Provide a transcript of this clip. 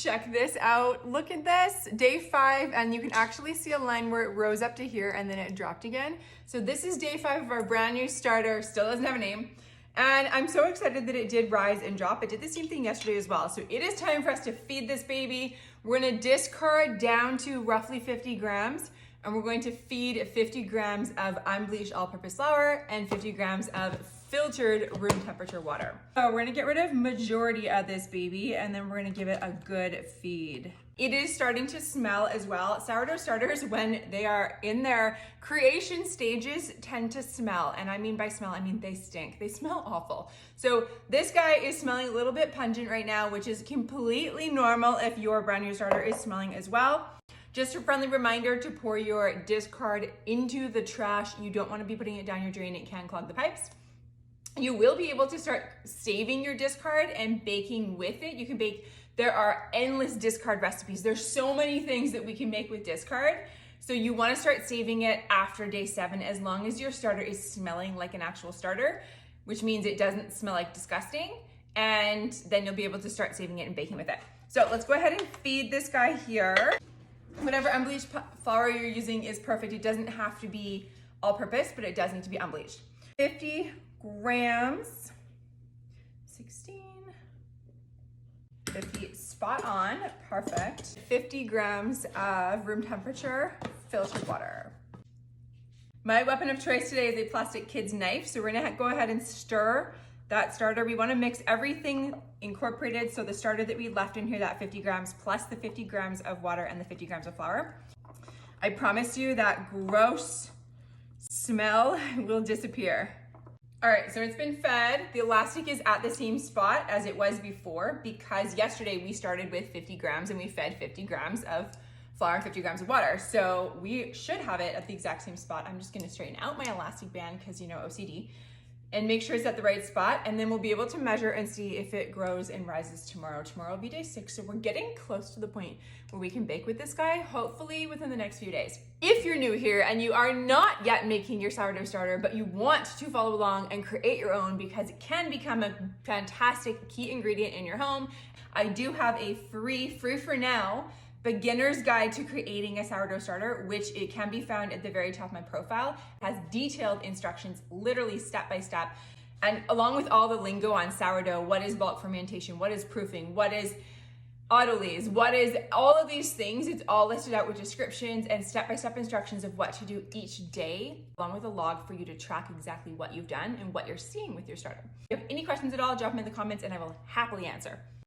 Check this out. Look at this, day 5, and you can actually see a line where it rose up to here and then it dropped again. So this is day 5 of our brand new starter. Still doesn't have a name. And I'm so excited that it did rise and drop. It did the same thing yesterday as well. So it is time for us to feed this baby. We're gonna discard down to roughly 50 grams, and we're going to feed 50 grams of unbleached all-purpose flour and 50 grams of filtered room temperature water. So we're gonna get rid of majority of this baby, and then we're gonna give it a good feed. It is starting to smell as well. Sourdough starters, when they are in their creation stages, tend to smell. And I mean by smell, I mean they stink. They smell awful. So this guy is smelling a little bit pungent right now, which is completely normal if your brand new starter is smelling as well. Just a friendly reminder to pour your discard into the trash. You don't want to be putting it down your drain. It can clog the pipes. You will be able to start saving your discard and baking with it. You can bake, there are endless discard recipes. There's so many things that we can make with discard. So you want to start saving it after day 7, as long as your starter is smelling like an actual starter, which means it doesn't smell like disgusting. And then you'll be able to start saving it and baking with it. So let's go ahead and feed this guy here. Whatever unbleached flour you're using is perfect. It doesn't have to be all purpose, but it does need to be unbleached. 50 grams, 16, 50, spot on, perfect. 50 grams of room temperature filtered water. My weapon of choice today is a plastic kid's knife. So we're gonna go ahead and stir that starter. We wanna mix everything incorporated. So the starter that we left in here, that 50 grams plus the 50 grams of water and the 50 grams of flour. I promise you that gross smell will disappear. All right, so it's been fed. The elastic is at the same spot as it was before, because yesterday we started with 50 grams and we fed 50 grams of flour and 50 grams of water. So we should have it at the exact same spot. I'm just gonna straighten out my elastic band because you know OCD, and make sure it's at the right spot, and then we'll be able to measure and see if it grows and rises tomorrow. Tomorrow will be day 6, so we're getting close to the point where we can bake with this guy, hopefully within the next few days. If you're new here and you are not yet making your sourdough starter, but you want to follow along and create your own because it can become a fantastic key ingredient in your home, I do have a free for now, beginner's guide to creating a sourdough starter, which it can be found at the very top of my profile. It has detailed instructions, literally step by step. And along with all the lingo on sourdough, what is bulk fermentation, what is proofing, what is autolyse, what is all of these things, it's all listed out with descriptions and step-by-step instructions of what to do each day, along with a log for you to track exactly what you've done and what you're seeing with your starter. If you have any questions at all, drop them in the comments and I will happily answer.